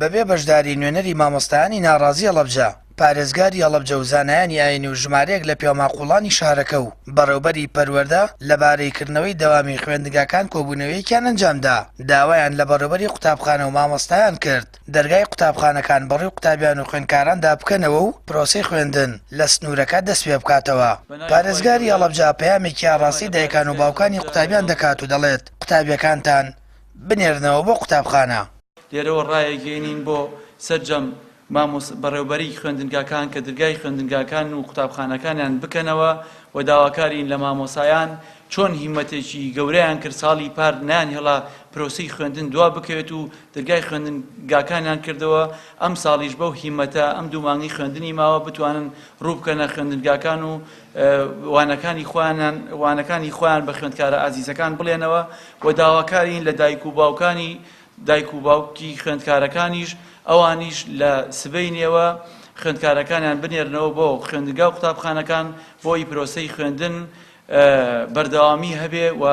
بەبێ بەشداری نوێنەری مامۆستایانی ناڕازی هەڵەبجە، پارێزگاری هەڵەبجە و زانایانی ئاینی و ژمارەیەک لە پێوماقوڵانی شارەکە و بەڕێوەبەری پەروەردە لەبارەیکردنەوەی دەوامی خوێندنگاکان کۆبوونەوەیەکیان ئەنجامدا. داوایان لە بەڕێوەبەری قوتابخانە و مامۆستایان کرد دەرگای قوتابخانەکان بەڕێوەی قوتابیان و خوێندکاراندا بکەنەوە و پرۆسەی خوێندن لە سنوورەکە دەست پێ بکاتەوە. پارێزگاری هەڵەبجە پەیامێکی ئاڕاستی دایکان و باوکانی قوتابیان دەکات و دەڵێت قوتابیەکانتان بنێرنەوە بۆ قوتابخانە. لێرەوە ڕایەگەێنین بۆ سەرجەم بەڕێوەبەری خوێندنگاکان کە دەرگای خوێندنگاکان و قوتابخانەکانیان بکەنەوە و داواکارین لە مامۆسایان چۆن هیمەتێکی گەورەیان کرد ساڵی پار نیان هێڵا پرۆسەی خوێندن دوا بکەوێت و دەرگای خوێندنگاکانیان کردەوە. ئەم ساڵیش بەو هیمەتە ئەم دوو مانگی خوێندنی ماوە بتوانن ڕوو بکەنە خوێندنگاکان و وانەکانی خۆیان بە خوێندکارە ئازیزەکان بڵێنەوە و داواکارین لە دایک و باوکی خوێندکارەکانیش ئەوانیش لە سبەی نێوە خوێندکارەکانیان بنێرنەوە بۆ خوێندنگا و قوتابخانەکان بۆی پرۆسەی خوێندن بەردەوامی هەبێ و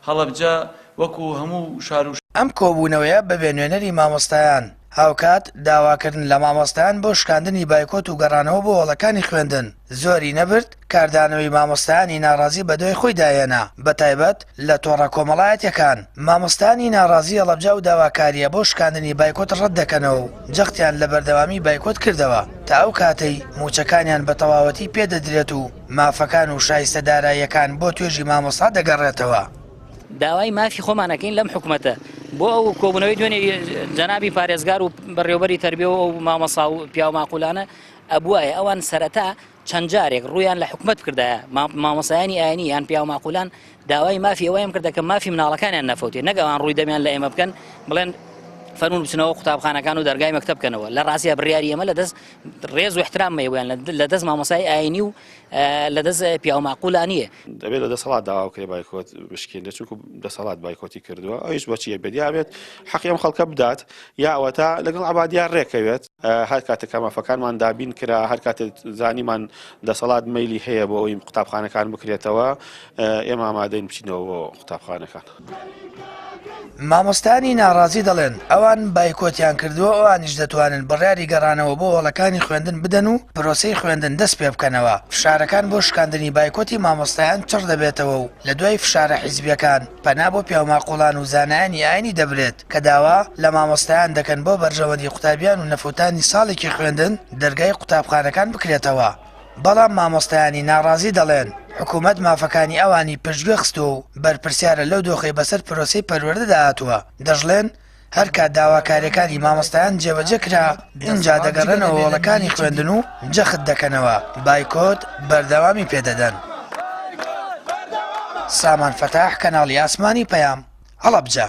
هەڵەبجە وەکو هەموو شار و ئەم کۆبوونەوەیە بەبێ نوێنەری مامۆستایان هاوکات داواکردن لە مامۆستایان بۆ شکاندنی بایکۆت و گەڕانەوە بۆ وەڵەکانی خوێندن زۆری نەبرد کاردانەوەی مامۆستایانی ناڕازی بەدوای خۆی دایەنا بەتایبەت لە تۆڕە کۆمەڵایەتەکان. مامۆستایانی ناڕازی هەڵەبجە و داواکاریە بۆ شکاندنی بایکۆت ڕەت دەکەنەوە و جەختیان لە بەردەوامی بایکۆت کردەوە تا ئەو کاتەی موچەکانیان بە تەواوەتی پێدەدرێت و مافەکان و شایستە داراییەکان بۆ توێژی مامۆستا دەگەڕێتەوە. داوای مافی خۆمانەکەین لەم حکوومەتە بۆ ئەو کۆبوونەوەی دوێنێ جەنابی پارێزگار و بەڕێوەبەری تەربیە و مامۆسا و پیا و ماقولانە ئەبوایە ئەوان سەرەتا چەند جارێک ڕوویان لە حکوومەت کردایە مامۆسایانی ئاینی یان پیا و ماقولان داوای مافی ئەوەیان کردە کە مافی مناڵەکانیان نەفەوتێ نەگەوان ڕووی دەمیان لە ئێمە بکەن بڵێن فەرمون بچنەوە قوتابخانەکان و دەرگای مەکتەب بکەنەوە. لە ڕاستیە بڕیاری ئەمە لەدەست ڕێز و احتراممەیەوەیان لەدەست مامۆسای ئاینی و لەدەست پیا و ماقولانیە. دەبێت لە دەسەڵات داواکرێ بایکۆت بشکێنێت چونکو دەسەڵات بایکۆتی کردووە ئەویش بۆچیە بێت حەقی ئەم خەڵکە بدات یا ئەوەتا لەگەڵ عەبادیان ڕێکەوێت هەر کاتێک مافەکانمان دابین کرا هەر کاتێک زانیمان دەسەڵات مەیلی هەیە بۆ ئەوی قوتابخانەکان بکرێتەوە ئێمە ئامادەین بچینەوە بۆ قوتابخانەکان. مامۆستانی ناڕازی دەڵێن ئەوان بایکۆتیان کردووە ئەوانیش دەتوانن بڕیاری گەڕانەوە بۆ وەڵەکانی خوێندن بدەن و پرۆسەی خوێندن دەست پێ بکەنەوە. فشارەکان بۆ شکاندنی بایکۆتی مامۆستایان چڕ دەبێتەوە و لە دوای فشارە حیزبیەکان پەنا بۆ پیا و ماقوڵان و زانایانی ئاینی دەبرێت کە داوا لە مامۆستایان دەکەن بۆ بەرژەوەندی قوتابیان و نەفوتانی ساڵێکی خوێندن دەرگای قوتابخانەکان بکرێتەوە. بەڵام مامۆستایانی ناڕازی دەڵێن حکوومەت مافەکانی ئەوانی پشتگوێ خستووە و بەرپرسیارە لەو دۆخەی بەسەر پرۆسەی پەروەردەدا هاتووە. دەژڵێن هەر کات داواکاریەکانی مامۆستایان جێبەجێ کرا اینجا دەگەڕێنەوە وەڵەکانی خوێندن و جەخت دەکەنەوە بایکۆت بەردەوامی پێدەدەن. سامان فەتاح کەناڵی ئاسمانی پەیام هەڵەبجە.